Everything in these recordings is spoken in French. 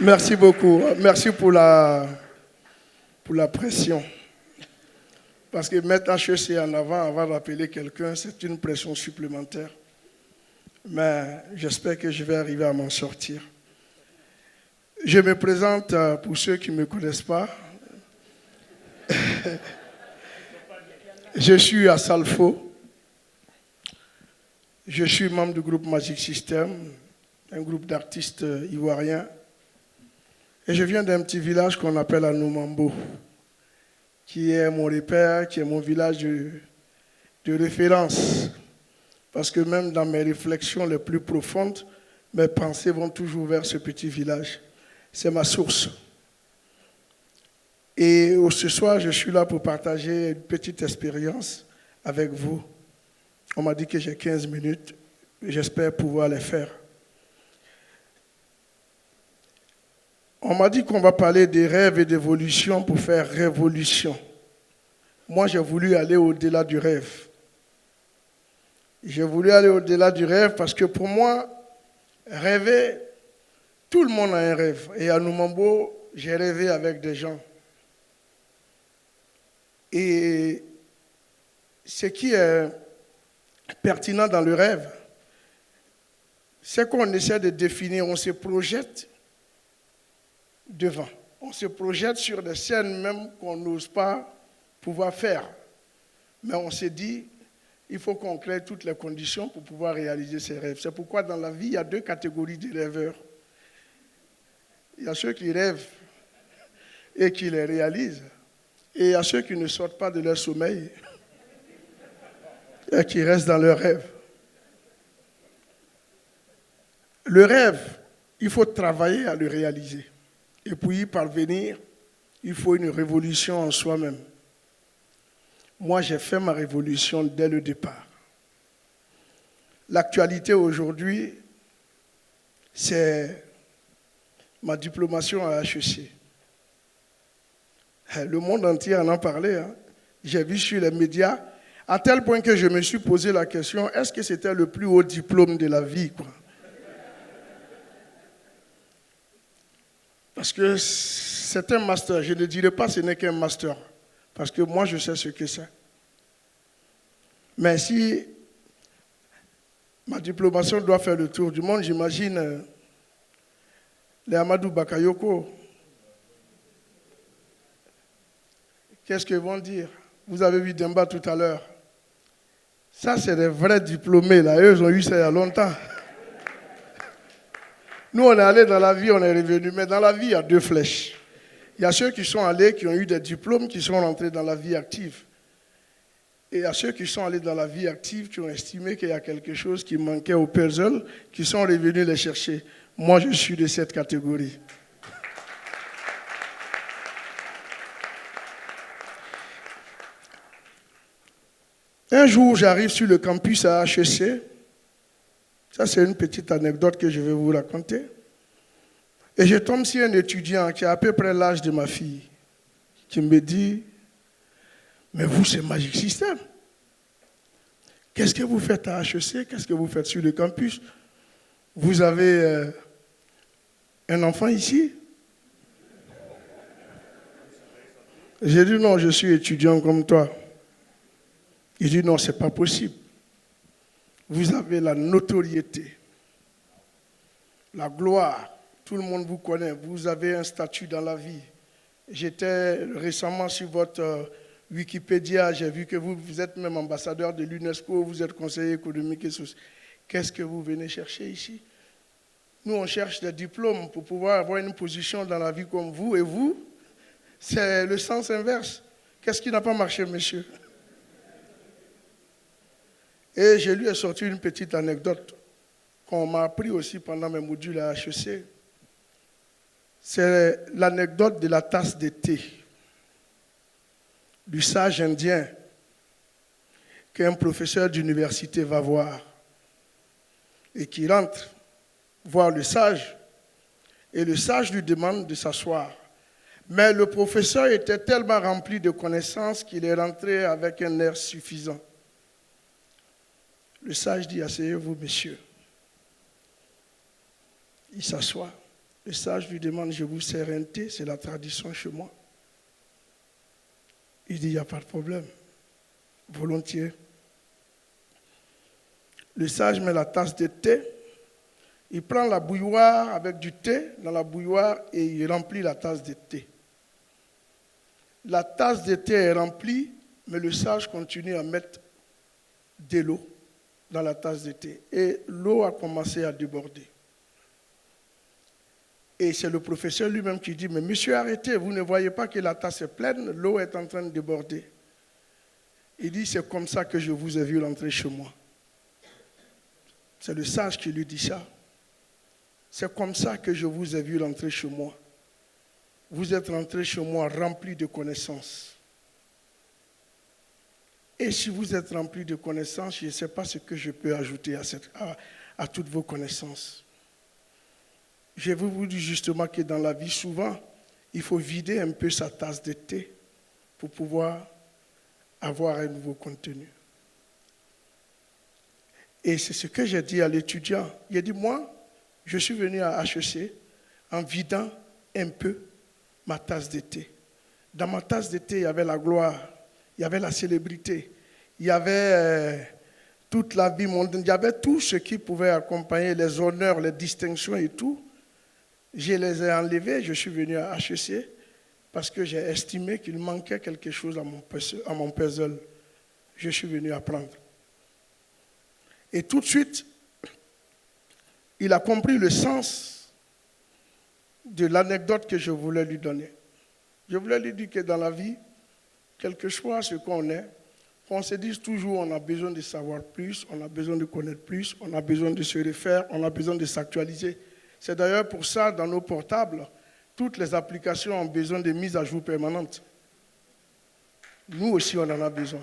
Merci beaucoup. Merci pour la pression. Parce que mettre HEC en avant d'appeler quelqu'un, c'est une pression supplémentaire. Mais j'espère que je vais arriver à m'en sortir. Je me présente pour ceux qui ne me connaissent pas. Je suis à Salfo. Je suis membre du groupe Magic System, un groupe d'artistes ivoiriens. Et je viens d'un petit village qu'on appelle Anoumambo, qui est mon repère, qui est mon village de référence. Parce que même dans mes réflexions les plus profondes, mes pensées vont toujours vers ce petit village. C'est ma source. Et ce soir, je suis là pour partager une petite expérience avec vous. On m'a dit que j'ai 15 minutes. J'espère pouvoir les faire. On m'a dit qu'on va parler des rêves et d'évolution pour faire révolution. Moi, j'ai voulu aller au-delà du rêve. J'ai voulu aller au-delà du rêve parce que pour moi, rêver, tout le monde a un rêve. Et à Noumambo, j'ai rêvé avec des gens. Et ce qui est pertinent dans le rêve, c'est qu'on essaie de définir, on se projette devant. On se projette sur des scènes même qu'on n'ose pas pouvoir faire. Mais on s'est dit, il faut qu'on crée toutes les conditions pour pouvoir réaliser ces rêves. C'est pourquoi dans la vie, il y a deux catégories de rêveurs. Il y a ceux qui rêvent et qui les réalisent. Et il y a ceux qui ne sortent pas de leur sommeil et qui restent dans leurs rêves. Le rêve, il faut travailler à le réaliser. Et pour y parvenir, il faut une révolution en soi-même. Moi, j'ai fait ma révolution dès le départ. L'actualité aujourd'hui, c'est ma diplomation à HEC. Le monde entier en a parlé. Hein. J'ai vu sur les médias, à tel point que je me suis posé la question, est-ce que c'était le plus haut diplôme de la vie, quoi? Parce que c'est un master. Je ne dirais pas que ce n'est qu'un master. Parce que moi, je sais ce que c'est. Mais si ma diplomation doit faire le tour du monde, j'imagine les Amadou Bakayoko. Qu'est-ce qu'ils vont dire? Vous avez vu Demba tout à l'heure. Ça, c'est des vrais diplômés. Là. Eux, ils ont eu ça il y a longtemps. Nous, on est allés dans la vie, on est revenus. Mais dans la vie, il y a deux flèches. Il y a ceux qui sont allés, qui ont eu des diplômes, qui sont rentrés dans la vie active. Et il y a ceux qui sont allés dans la vie active, qui ont estimé qu'il y a quelque chose qui manquait au puzzle, qui sont revenus les chercher. Moi, je suis de cette catégorie. Un jour, j'arrive sur le campus à HEC. Ça, c'est une petite anecdote que je vais vous raconter. Et je tombe sur un étudiant qui a à peu près l'âge de ma fille, qui me dit, mais vous, c'est Magic System. Qu'est-ce que vous faites à HEC? Qu'est-ce que vous faites sur le campus? Vous avez un enfant ici? J'ai dit, non, je suis étudiant comme toi. Il dit, non, ce n'est pas possible. Vous avez la notoriété, la gloire, tout le monde vous connaît, vous avez un statut dans la vie. J'étais récemment sur votre Wikipédia, j'ai vu que vous êtes même ambassadeur de l'UNESCO, vous êtes conseiller économique et social. Qu'est-ce que vous venez chercher ici? Nous, on cherche des diplômes pour pouvoir avoir une position dans la vie comme vous, et vous, c'est le sens inverse. Qu'est-ce qui n'a pas marché, monsieur? Et je lui ai sorti une petite anecdote qu'on m'a appris aussi pendant mes modules à HEC. C'est l'anecdote de la tasse de thé du sage indien qu'un professeur d'université va voir et qui rentre voir le sage et le sage lui demande de s'asseoir. Mais le professeur était tellement rempli de connaissances qu'il est rentré avec un air suffisant. Le sage dit, asseyez-vous, monsieur. Il s'assoit. Le sage lui demande, je vous sers un thé, c'est la tradition chez moi. Il dit, il n'y a pas de problème, volontiers. Le sage met la tasse de thé, il prend la bouilloire avec du thé dans la bouilloire et il remplit la tasse de thé. La tasse de thé est remplie, mais le sage continue à mettre de l'eau dans la tasse de thé. Et l'eau a commencé à déborder. Et c'est le professeur lui-même qui dit, mais monsieur, arrêtez, vous ne voyez pas que la tasse est pleine, l'eau est en train de déborder. Il dit, c'est comme ça que je vous ai vu rentrer chez moi. C'est le sage qui lui dit ça. C'est comme ça que je vous ai vu rentrer chez moi. Vous êtes rentré chez moi rempli de connaissances. Et si vous êtes rempli de connaissances, je ne sais pas ce que je peux ajouter à toutes vos connaissances. Je vais vous dire justement que dans la vie, souvent, il faut vider un peu sa tasse de thé pour pouvoir avoir un nouveau contenu. Et c'est ce que j'ai dit à l'étudiant. Il a dit, moi, je suis venu à HEC en vidant un peu ma tasse de thé. Dans ma tasse de thé, il y avait la gloire, il y avait la célébrité, il y avait toute la vie mondaine, il y avait tout ce qui pouvait accompagner les honneurs, les distinctions et tout. Je les ai enlevés, je suis venu à HEC parce que j'ai estimé qu'il manquait quelque chose à mon puzzle. Je suis venu apprendre. Et tout de suite, il a compris le sens de l'anecdote que je voulais lui donner. Je voulais lui dire que dans la vie, quel que soit ce qu'on est, qu'on se dise toujours on a besoin de savoir plus, on a besoin de connaître plus, on a besoin de se refaire, on a besoin de s'actualiser. C'est d'ailleurs pour ça, dans nos portables, toutes les applications ont besoin de mise à jour permanente. Nous aussi, on en a besoin.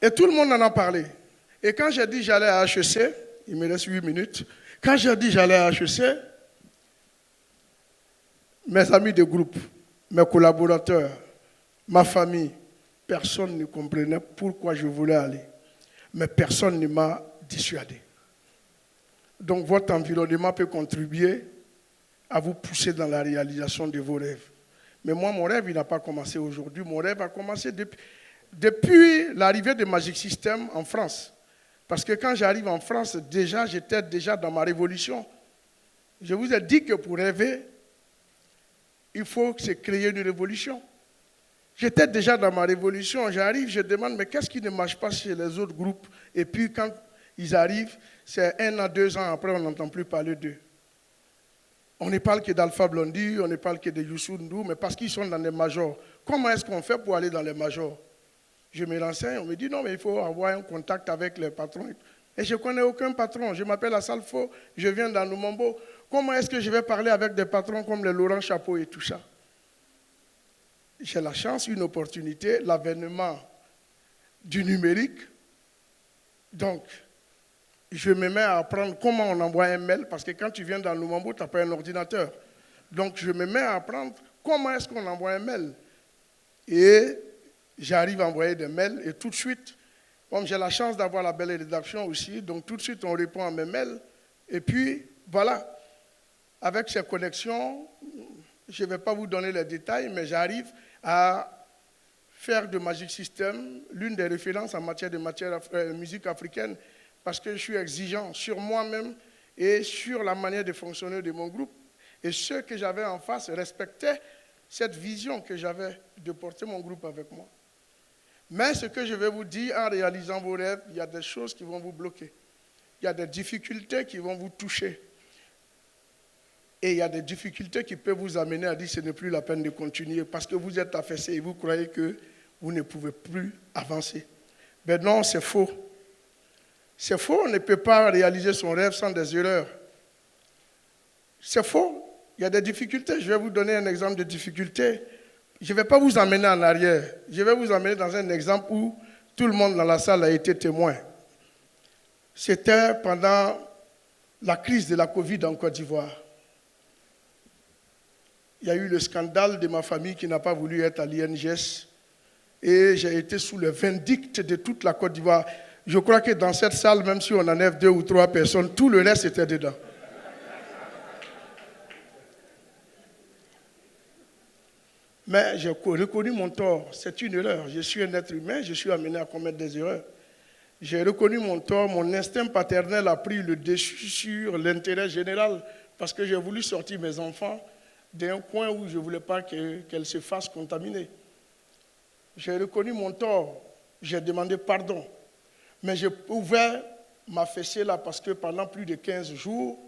Et tout le monde en a parlé. Et quand j'ai dit j'allais à HEC, il me reste 8 minutes, quand j'ai dit j'allais à HEC, mes amis de groupe, mes collaborateurs, ma famille, personne ne comprenait pourquoi je voulais aller. Mais personne ne m'a dissuadé. Donc votre environnement peut contribuer à vous pousser dans la réalisation de vos rêves. Mais moi, mon rêve, il n'a pas commencé aujourd'hui. Mon rêve a commencé depuis l'arrivée de Magic System en France. Parce que quand j'arrive en France, j'étais déjà dans ma révolution. Je vous ai dit que pour rêver, il faut se créer une révolution. J'étais déjà dans ma révolution. J'arrive, je demande, mais qu'est-ce qui ne marche pas chez les autres groupes? Et puis quand ils arrivent, c'est 1 an, 2 ans après, on n'entend plus parler d'eux. On ne parle que d'Alpha Blondy, on ne parle que de Youssou N'Dour, mais parce qu'ils sont dans les majors. Comment est-ce qu'on fait pour aller dans les majors? Je me renseigne, on me dit non, mais il faut avoir un contact avec les patrons. Et je ne connais aucun patron. Je m'appelle Assalfo, je viens dans Lumumbo. Comment est-ce que je vais parler avec des patrons comme les Laurent Chapeau et tout ça? J'ai la chance, une opportunité, l'avènement du numérique. Donc, je me mets à apprendre comment on envoie un mail, parce que quand tu viens dans Lumumbo, tu n'as pas un ordinateur. Donc, je me mets à apprendre comment est-ce qu'on envoie un mail. Et j'arrive à envoyer des mails, et tout de suite, comme j'ai la chance d'avoir la belle rédaction aussi, donc tout de suite, on répond à mes mails. Et puis, voilà, avec ces connexions, je ne vais pas vous donner les détails, mais j'arrive à faire de Magic System l'une des références en matière de musique africaine, parce que je suis exigeant sur moi-même et sur la manière de fonctionner de mon groupe. Et ceux que j'avais en face respectaient cette vision que j'avais de porter mon groupe avec moi. Mais ce que je vais vous dire, en réalisant vos rêves, il y a des choses qui vont vous bloquer. Il y a des difficultés qui vont vous toucher. Et il y a des difficultés qui peuvent vous amener à dire que ce n'est plus la peine de continuer parce que vous êtes affaissé et vous croyez que vous ne pouvez plus avancer. Mais non, c'est faux. C'est faux, on ne peut pas réaliser son rêve sans des erreurs. C'est faux, il y a des difficultés. Je vais vous donner un exemple de difficulté. Je ne vais pas vous emmener en arrière. Je vais vous emmener dans un exemple où tout le monde dans la salle a été témoin. C'était pendant la crise de la Covid en Côte d'Ivoire. Il y a eu le scandale de ma famille qui n'a pas voulu être à l'INGS. Et j'ai été sous le vindicte de toute la Côte d'Ivoire. Je crois que dans cette salle, même si on enlève 2 ou 3 personnes, tout le reste était dedans. Mais j'ai reconnu mon tort. C'est une erreur. Je suis un être humain, je suis amené à commettre des erreurs. J'ai reconnu mon tort. Mon instinct paternel a pris le dessus sur l'intérêt général parce que j'ai voulu sortir mes enfants d'un coin où je ne voulais pas qu'elles se fassent contaminer. J'ai reconnu mon tort. J'ai demandé pardon. Mais je pouvais m'affaisser là parce que pendant plus de 15 jours,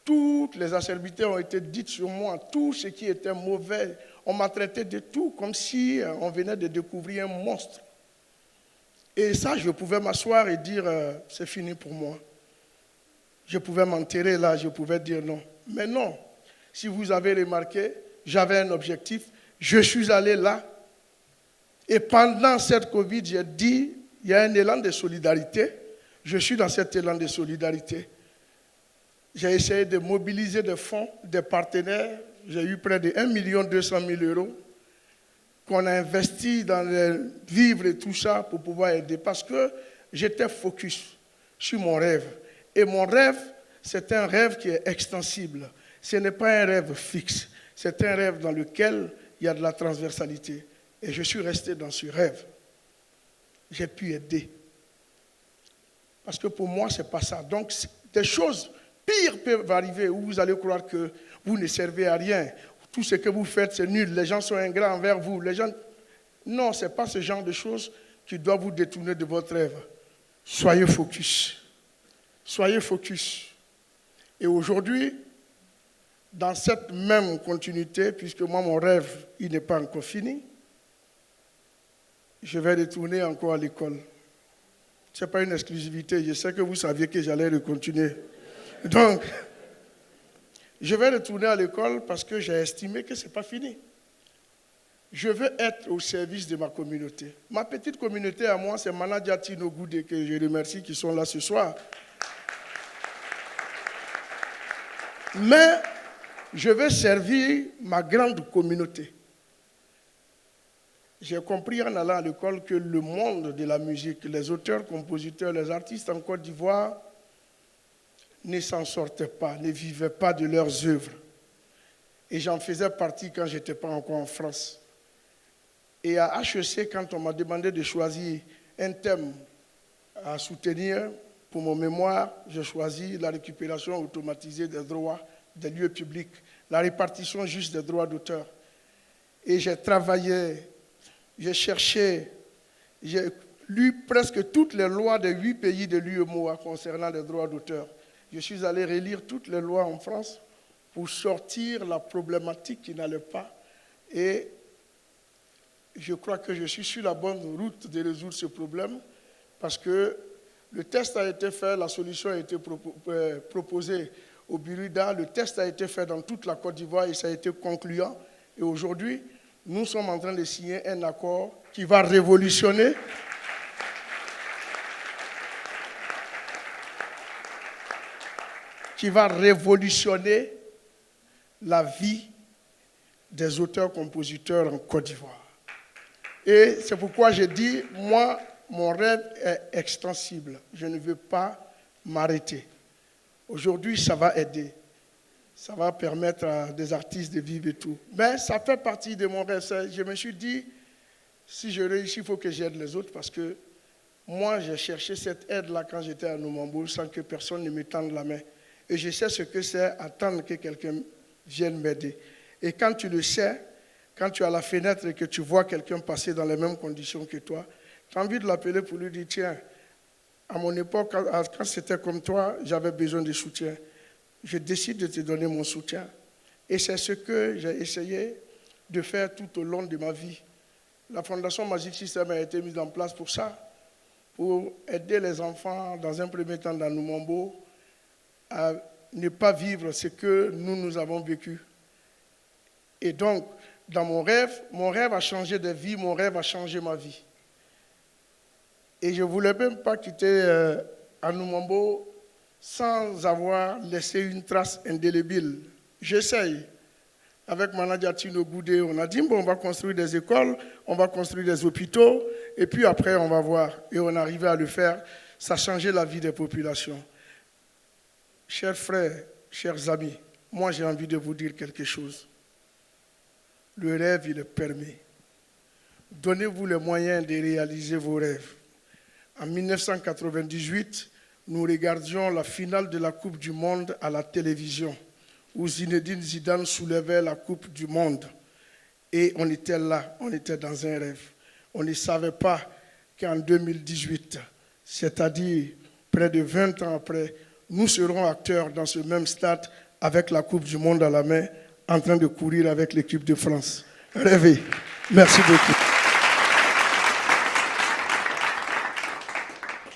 toutes les acérbités ont été dites sur moi, tout ce qui était mauvais. On m'a traité de tout comme si on venait de découvrir un monstre. Et ça, je pouvais m'asseoir et dire, c'est fini pour moi. Je pouvais m'enterrer là, je pouvais dire non. Mais non, si vous avez remarqué, j'avais un objectif, je suis allé là. Et pendant cette Covid, j'ai dit, il y a un élan de solidarité. Je suis dans cet élan de solidarité. J'ai essayé de mobiliser des fonds, des partenaires. J'ai eu près de 1 200 000 € qu'on a investi dans les vivres et tout ça pour pouvoir aider. Parce que j'étais focus sur mon rêve. Et mon rêve, c'est un rêve qui est extensible. Ce n'est pas un rêve fixe. C'est un rêve dans lequel il y a de la transversalité. Et je suis resté dans ce rêve. J'ai pu aider. Parce que pour moi, ce n'est pas ça. Donc, des choses pires peuvent arriver où vous allez croire que vous ne servez à rien. Tout ce que vous faites, c'est nul. Les gens sont ingrats envers vous. Non, ce n'est pas ce genre de choses qui doivent vous détourner de votre rêve. Soyez focus. Soyez focus. Et aujourd'hui, dans cette même continuité, puisque moi, mon rêve, il n'est pas encore fini, je vais retourner encore à l'école. Ce n'est pas une exclusivité. Je sais que vous saviez que j'allais continuer. Donc, je vais retourner à l'école parce que j'ai estimé que ce n'est pas fini. Je veux être au service de ma communauté. Ma petite communauté à moi, c'est Manadia Tino Goudé, que je remercie, qui sont là ce soir. Mais je veux servir ma grande communauté. J'ai compris en allant à l'école que le monde de la musique, les auteurs, compositeurs, les artistes en Côte d'Ivoire ne s'en sortaient pas, ne vivaient pas de leurs œuvres. Et j'en faisais partie quand je n'étais pas encore en France. Et à HEC, quand on m'a demandé de choisir un thème à soutenir pour mon mémoire, j'ai choisi la récupération automatisée des droits des lieux publics, la répartition juste des droits d'auteur. Et j'ai travaillé, j'ai cherché, j'ai lu presque toutes les lois des 8 pays de l'UEMOA concernant les droits d'auteur. Je suis allé relire toutes les lois en France pour sortir la problématique qui n'allait pas. Et je crois que je suis sur la bonne route de résoudre ce problème parce que le test a été fait, la solution a été proposée au Buruda, le test a été fait dans toute la Côte d'Ivoire et ça a été concluant. Et aujourd'hui, nous sommes en train de signer un accord qui va révolutionner la vie des auteurs-compositeurs en Côte d'Ivoire. Et c'est pourquoi j'ai dit, moi, mon rêve est extensible. Je ne veux pas m'arrêter. Aujourd'hui, ça va aider. Ça va permettre à des artistes de vivre et tout. Mais ça fait partie de mon rêve. Je me suis dit, si je réussis, il faut que j'aide les autres parce que moi, j'ai cherché cette aide-là quand j'étais à Noumambo sans que personne ne me tende la main. Et je sais ce que c'est attendre que quelqu'un vienne m'aider. Et quand tu le sais, quand tu as la fenêtre et que tu vois quelqu'un passer dans les mêmes conditions que toi, tu as envie de l'appeler pour lui dire, tiens, à mon époque, quand c'était comme toi, j'avais besoin de soutien. Je décide de te donner mon soutien. Et c'est ce que j'ai essayé de faire tout au long de ma vie. La Fondation Magic System a été mise en place pour ça, pour aider les enfants, dans un premier temps dans Noumambo, à ne pas vivre ce que nous avons vécu. Et donc, dans mon rêve a changé de vie, mon rêve a changé ma vie. Et je ne voulais même pas quitter Noumambo sans avoir laissé une trace indélébile. J'essaye. avec Manadia Tino Goudé, on a dit, bon, on va construire des écoles, on va construire des hôpitaux, et puis après, on va voir. Et on arrivait à le faire, ça changeait la vie des populations. Chers frères, chers amis, moi j'ai envie de vous dire quelque chose. Le rêve, il est permis. Donnez-vous les moyens de réaliser vos rêves. En 1998, nous regardions la finale de la Coupe du Monde à la télévision, où Zinedine Zidane soulevait la Coupe du Monde. Et on était là, on était dans un rêve. On ne savait pas qu'en 2018, c'est-à-dire près de 20 ans après, nous serons acteurs dans ce même stade avec la Coupe du Monde à la main, en train de courir avec l'équipe de France. Rêvez. Merci beaucoup.